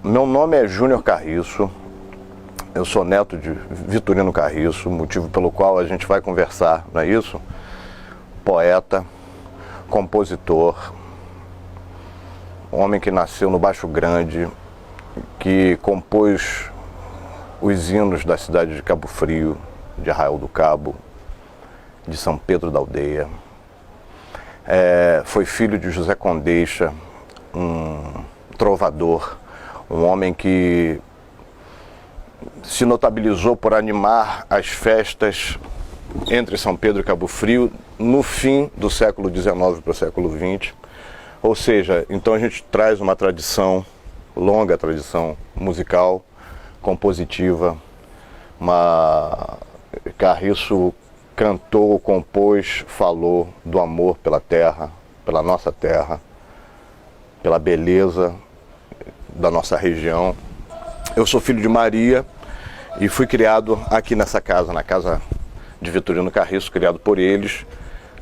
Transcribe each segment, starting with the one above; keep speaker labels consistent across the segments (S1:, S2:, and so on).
S1: Meu nome é Júnior Carriço, eu sou neto de Vitorino Carriço, motivo pelo qual a gente vai conversar, não é isso? Poeta, compositor, homem que nasceu no Baixo Grande, que compôs os hinos da cidade de Cabo Frio, de Arraial do Cabo, de São Pedro da Aldeia. Foi filho de José Condeixa, um trovador, um homem que se notabilizou por animar as festas entre São Pedro e Cabo Frio no fim do século XIX para o século XX. Ou seja, então a gente traz uma tradição, longa tradição musical, compositiva. Carriço cantou, compôs, falou do amor pela terra, pela nossa terra, pela beleza da nossa região. Eu sou filho de Maria e fui criado aqui nessa casa, na casa de Vitorino Carriço, criado por eles.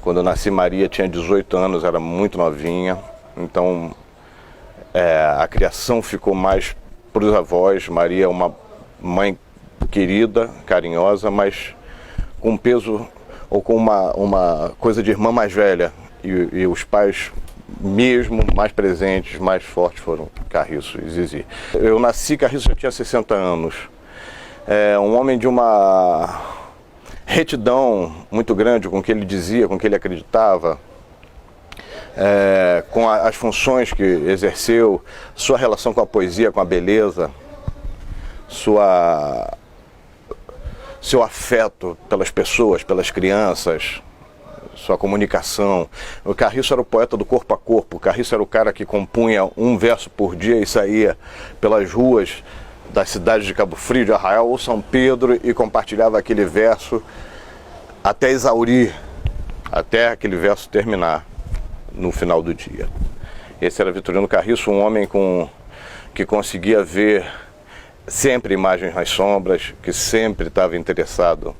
S1: Quando eu nasci, Maria tinha 18 anos, era muito novinha, então a criação ficou mais para os avós. Maria é uma mãe querida, carinhosa, mas com peso ou com uma coisa de irmã mais velha. E os pais mesmo mais presentes, mais fortes foram Carriço e Zizi. Eu nasci, Carriço já tinha 60 anos. Um homem de uma retidão muito grande com o que ele dizia, com o que ele acreditava, com as funções que exerceu, sua relação com a poesia, com a beleza, seu afeto pelas pessoas, pelas crianças, sua comunicação. O Carriço era o poeta do corpo a corpo. O Carriço era o cara que compunha um verso por dia e saía pelas ruas das cidades de Cabo Frio, de Arraial ou São Pedro e compartilhava aquele verso até exaurir, até aquele verso terminar no final do dia. Esse era Vitorino Carriço, um homem que conseguia ver sempre imagens nas sombras, que sempre estava interessado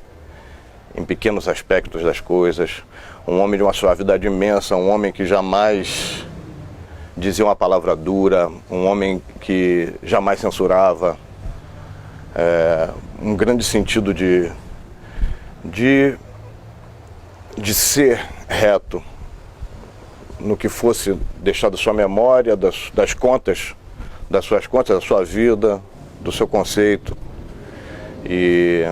S1: em pequenos aspectos das coisas, um homem de uma suavidade imensa, um homem que jamais dizia uma palavra dura, um homem que jamais censurava, um grande sentido de ser reto no que fosse deixar da sua memória, das contas, das suas contas, da sua vida, do seu conceito. E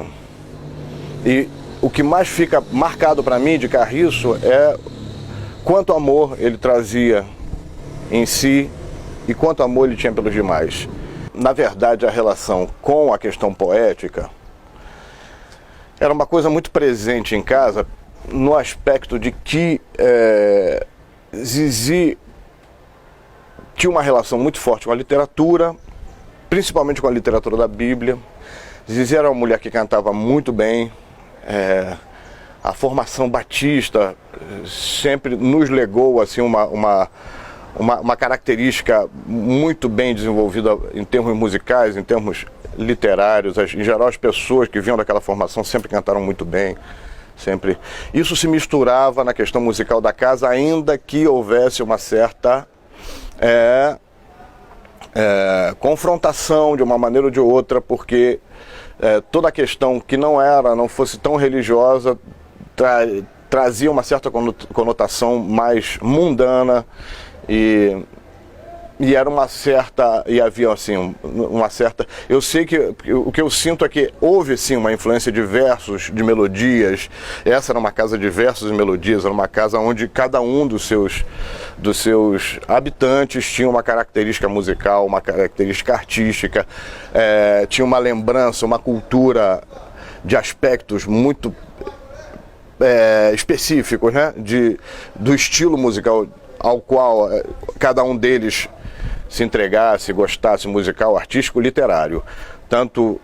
S1: o que mais fica marcado para mim de Carriço é quanto amor ele trazia em si e quanto amor ele tinha pelos demais. Na verdade, a relação com a questão poética era uma coisa muito presente em casa, no aspecto de que Zizi tinha uma relação muito forte com a literatura, principalmente com a literatura da Bíblia. Zizi era uma mulher que cantava muito bem. A formação batista sempre nos legou assim, uma característica muito bem desenvolvida em termos musicais, em termos literários. Em geral, as pessoas que vinham daquela formação sempre cantaram muito bem. Sempre. Isso se misturava na questão musical da casa, ainda que houvesse uma certa confrontação de uma maneira ou de outra, porque toda a questão que não fosse tão religiosa, trazia uma certa conotação mais mundana e era uma certa, e havia assim, uma certa, eu sei que o que eu sinto é que houve sim uma influência de versos, de melodias. Essa era uma casa de versos e melodias, era uma casa onde cada um dos seus habitantes tinha uma característica musical, uma característica artística, tinha uma lembrança, uma cultura de aspectos muito específicos, né? Do estilo musical ao qual cada um deles se entregasse, gostasse, musical, artístico, literário. Tanto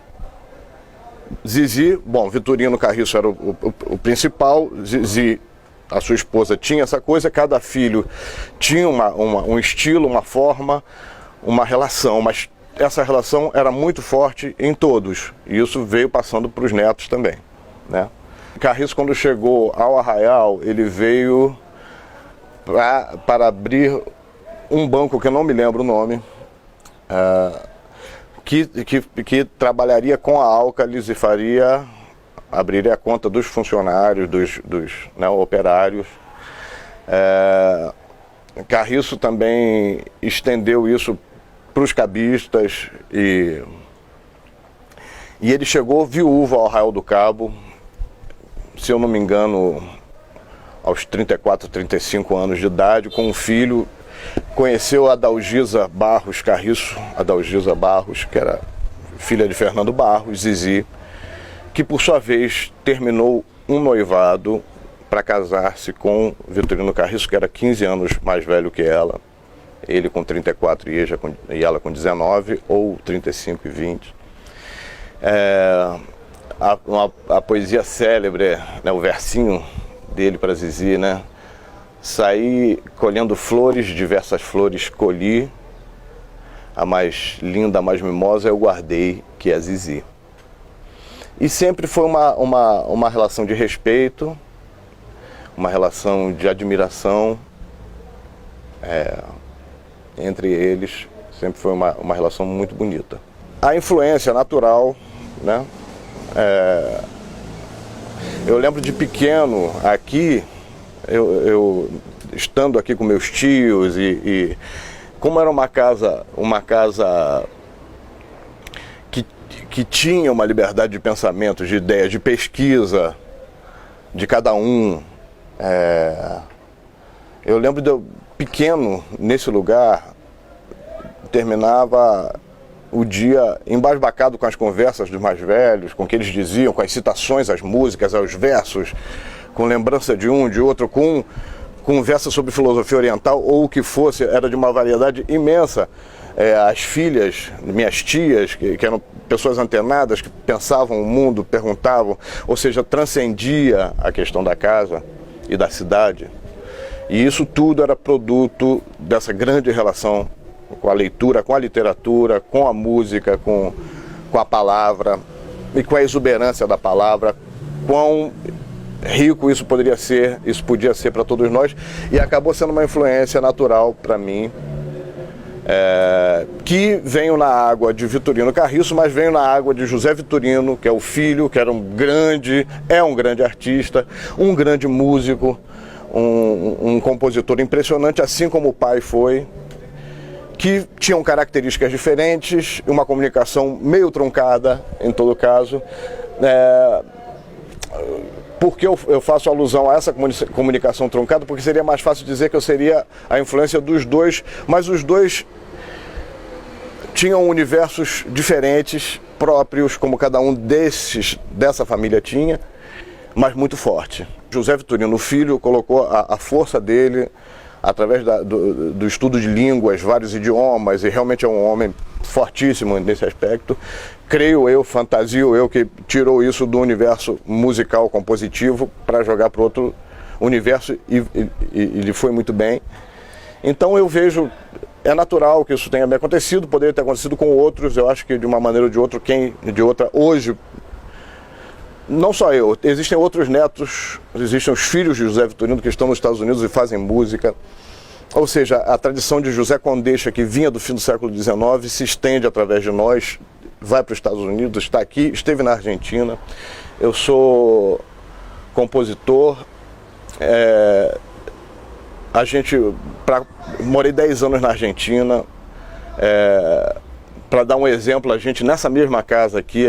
S1: Zizi, Vitorino Carriço era o principal, Zizi, a sua esposa, tinha essa coisa, cada filho tinha um estilo, uma forma, uma relação, mas essa relação era muito forte em todos, e isso veio passando para os netos também, né? Carriço, quando chegou ao Arraial, ele veio para abrir um banco que eu não me lembro o nome, que trabalharia com a Álcalis e abriria a conta dos funcionários, dos né, operários. Carriço também estendeu isso para os cabistas e ele chegou viúvo ao Arraial do Cabo, se eu não me engano, aos 34, 35 anos de idade, com um filho. Conheceu a Adalgisa Barros Carriço, Adalgisa Barros, que era filha de Fernando Barros, Zizi, que por sua vez terminou um noivado para casar-se com Vitorino Carriço, que era 15 anos mais velho que ela, ele com 34 e ela com 19, ou 35 e 20. A poesia célebre, né, o versinho dele para Zizi, né? Saí colhendo flores, diversas flores colhi, a mais linda, a mais mimosa eu guardei, que é a Zizi. E sempre foi uma relação de respeito, uma relação de admiração entre eles, sempre foi uma relação muito bonita. A influência natural, né? Eu lembro de pequeno, aqui, eu estando aqui com meus tios e como era uma casa que tinha uma liberdade de pensamento, de ideias, de pesquisa de cada um. Eu lembro de eu pequeno nesse lugar, terminava o dia embasbacado com as conversas dos mais velhos, com o que eles diziam, com as citações às músicas, aos versos, com lembrança de um, de outro, com conversa sobre filosofia oriental ou o que fosse, era de uma variedade imensa. As filhas, minhas tias, que eram pessoas antenadas, que pensavam o mundo, perguntavam, ou seja, transcendia a questão da casa e da cidade. E isso tudo era produto dessa grande relação com a leitura, com a literatura, com a música, com a palavra e com a exuberância da palavra, quão rico isso podia ser para todos nós, e acabou sendo uma influência natural para mim, que veio na água de Vitorino Carriço, mas veio na água de José Vitorino, que é o filho, que era um grande artista, um grande músico, um compositor impressionante, assim como o pai foi, que tinham características diferentes, uma comunicação meio truncada, em todo caso. Por que eu faço alusão a essa comunicação truncada? Porque seria mais fácil dizer que eu seria a influência dos dois, mas os dois tinham universos diferentes, próprios, como cada um dessa família tinha, mas muito forte. José Vitorino Filho colocou a força dele através do estudo de línguas, vários idiomas, e realmente é um homem fortíssimo nesse aspecto. Creio eu, fantasio eu, que tirou isso do universo musical compositivo para jogar para outro universo e lhe foi muito bem. Então eu vejo, é natural que isso tenha me acontecido, poderia ter acontecido com outros, eu acho que de uma maneira ou de outra, hoje, não só eu, existem outros netos, existem os filhos de José Vitorino que estão nos Estados Unidos e fazem música. Ou seja, a tradição de José Condeixa, que vinha do fim do século XIX, se estende através de nós, vai para os Estados Unidos, está aqui, esteve na Argentina. Eu sou compositor, morei 10 anos na Argentina. Para dar um exemplo, nessa mesma casa aqui,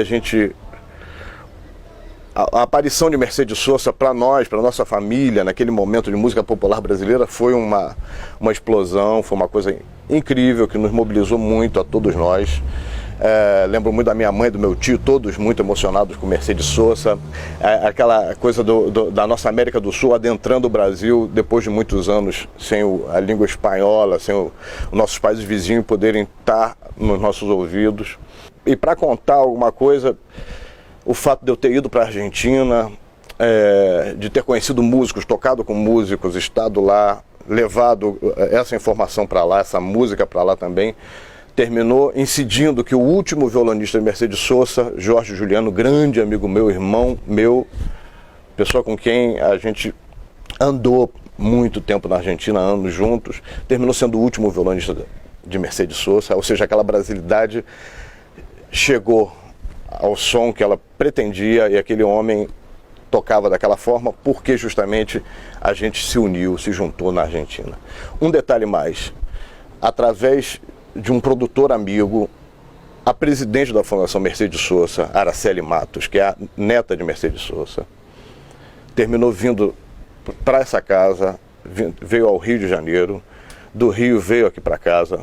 S1: a aparição de Mercedes Sosa para nós, para nossa família, naquele momento de música popular brasileira, foi uma explosão, foi uma coisa incrível que nos mobilizou muito a todos nós. Lembro muito da minha mãe, do meu tio, todos muito emocionados com Mercedes Sosa. Aquela coisa da nossa América do Sul adentrando o Brasil depois de muitos anos sem a língua espanhola, sem os nossos países vizinhos poderem estar nos nossos ouvidos. E para contar alguma coisa, o fato de eu ter ido para a Argentina, de ter conhecido músicos, tocado com músicos, estado lá, levado essa informação para lá, essa música para lá também, terminou incidindo que o último violonista de Mercedes Sosa, Jorge Juliano, grande amigo meu, irmão meu, pessoa com quem a gente andou muito tempo na Argentina, anos juntos, terminou sendo o último violonista de Mercedes Sosa, ou seja, aquela brasilidade chegou ao som que ela pretendia, e aquele homem tocava daquela forma porque justamente a gente se uniu, se juntou na Argentina. Um detalhe mais, através de um produtor amigo, a presidente da Fundação Mercedes Sosa, Araceli Matos, que é a neta de Mercedes Sosa, terminou vindo para essa casa, veio ao Rio de Janeiro, do Rio veio aqui para casa,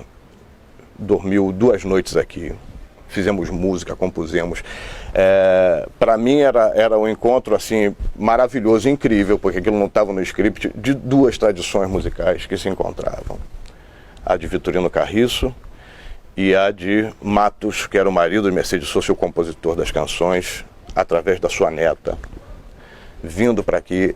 S1: dormiu 2 noites aqui, fizemos música, compusemos. Para mim era um encontro assim maravilhoso, incrível, porque aquilo não estava no script, de 2 tradições musicais que se encontravam. A de Vitorino Carriço e a de Matos, que era o marido de Mercedes Sosa, o compositor das canções, através da sua neta, vindo para aqui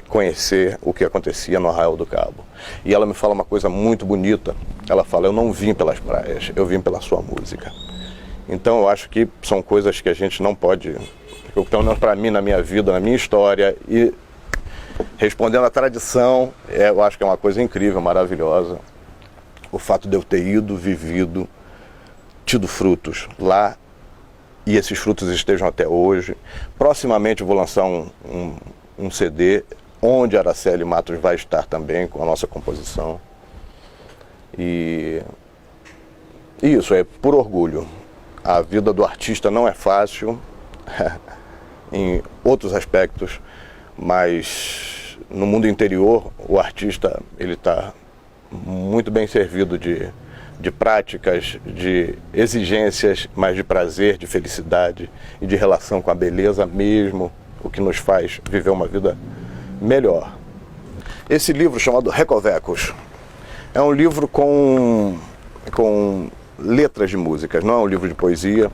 S1: conhecer o que acontecia no Arraial do Cabo. E ela me fala uma coisa muito bonita. Ela fala: eu não vim pelas praias, eu vim pela sua música. Então eu acho que são coisas que a gente não pode, pelo menos para mim, na minha vida, na minha história, e respondendo à tradição, eu acho que é uma coisa incrível, maravilhosa, o fato de eu ter ido, vivido, tido frutos lá, e esses frutos estejam até hoje. Proximamente eu vou lançar um CD, onde a Araceli Matos vai estar também com a nossa composição. E isso é por orgulho. A vida do artista não é fácil, em outros aspectos, mas no mundo interior o artista ele está muito bem servido de práticas, de exigências, mas de prazer, de felicidade e de relação com a beleza mesmo, o que nos faz viver uma vida melhor. Esse livro, chamado Recovecos, é um livro com letras de músicas, não é um livro de poesia.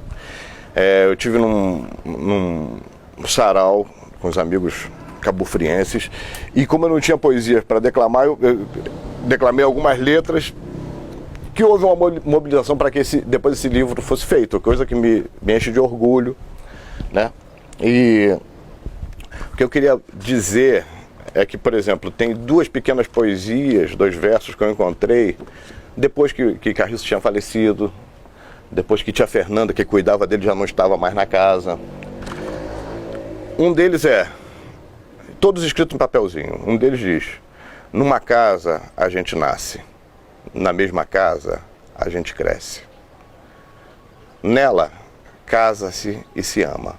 S1: Eu tive num sarau com os amigos cabofrienses, e como eu não tinha poesia para declamar, eu declamei algumas letras, que houve uma mobilização para que depois esse livro fosse feito, coisa que me enche de orgulho, né? E o que eu queria dizer é que, por exemplo, tem 2 pequenas poesias, 2 versos que eu encontrei depois que Carriço tinha falecido, depois que tia Fernanda, que cuidava dele, já não estava mais na casa. Um deles todos escritos em papelzinho. Um deles diz: numa casa a gente nasce, na mesma casa a gente cresce. Nela casa-se e se ama,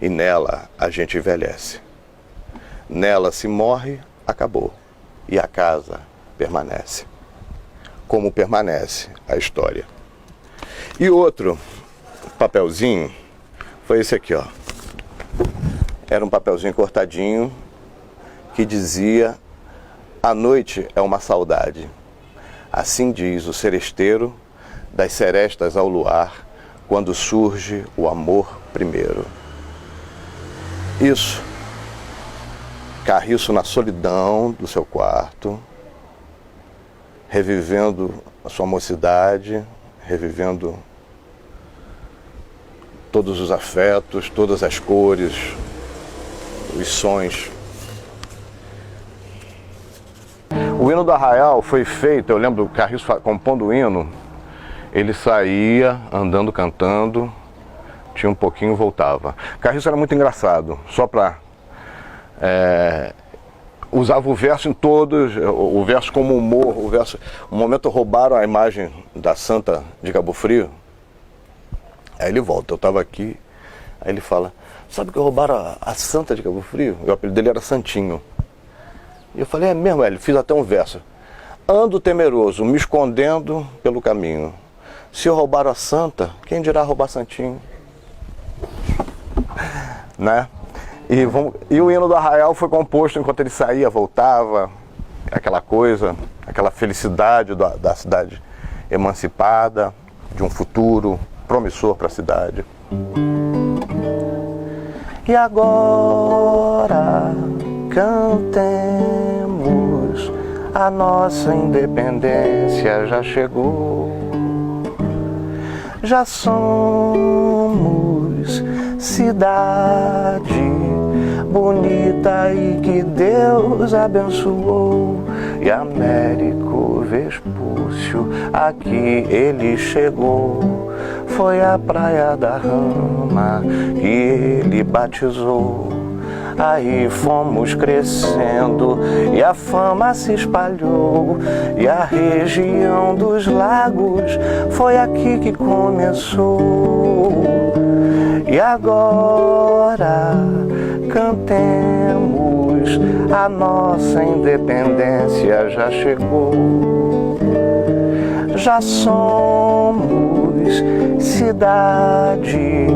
S1: e nela a gente envelhece. Nela se morre, acabou, e a casa permanece. Como permanece a história. E outro papelzinho foi esse aqui, ó. Era um papelzinho cortadinho que dizia: a noite é uma saudade. Assim diz o seresteiro das serestas ao luar, quando surge o amor primeiro. Isso. Carriço na solidão do seu quarto, revivendo a sua mocidade, revivendo todos os afetos, todas as cores, os sons. O hino do Arraial foi feito, eu lembro do Carriço compondo o hino, ele saía andando, cantando, tinha um pouquinho e voltava. Carriço era muito engraçado, só para... usava o verso em todos, o verso como humor, o verso... Um momento roubaram a imagem da Santa de Cabo Frio, aí ele volta, eu estava aqui, aí ele fala: sabe que roubaram a Santa de Cabo Frio? O apelido dele era Santinho. E eu falei: é mesmo, ele fiz até um verso: ando temeroso, me escondendo pelo caminho. Se roubaram a Santa, quem dirá roubar Santinho? Né? E o hino do Arraial foi composto enquanto ele saía, voltava, aquela coisa, aquela felicidade da cidade emancipada, de um futuro promissor para a cidade. E agora cantemos, a nossa independência já chegou. Já somos cidade bonita e que Deus abençoou. E Américo Vespúcio, aqui ele chegou, foi a Praia da Rama que ele batizou. Aí fomos crescendo e a fama se espalhou, e a região dos lagos foi aqui que começou. E agora cantemos, a nossa independência já chegou. Já somos cidade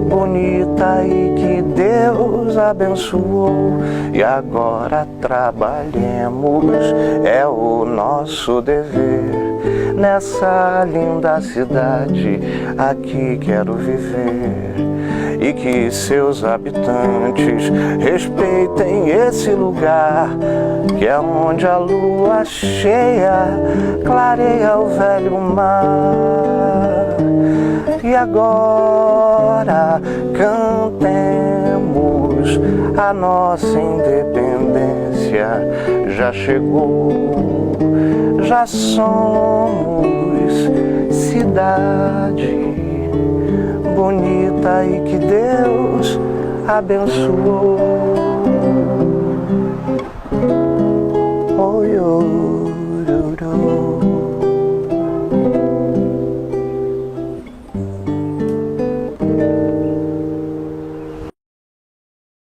S1: bonita e que Deus abençoou. E agora trabalhemos, é o nosso dever. Nessa linda cidade, aqui quero viver. E que seus habitantes respeitem esse lugar, que é onde a lua cheia clareia o velho mar. E agora cantemos, a nossa independência já chegou. Já somos cidade bonita e que Deus abençoou. Oh, oh.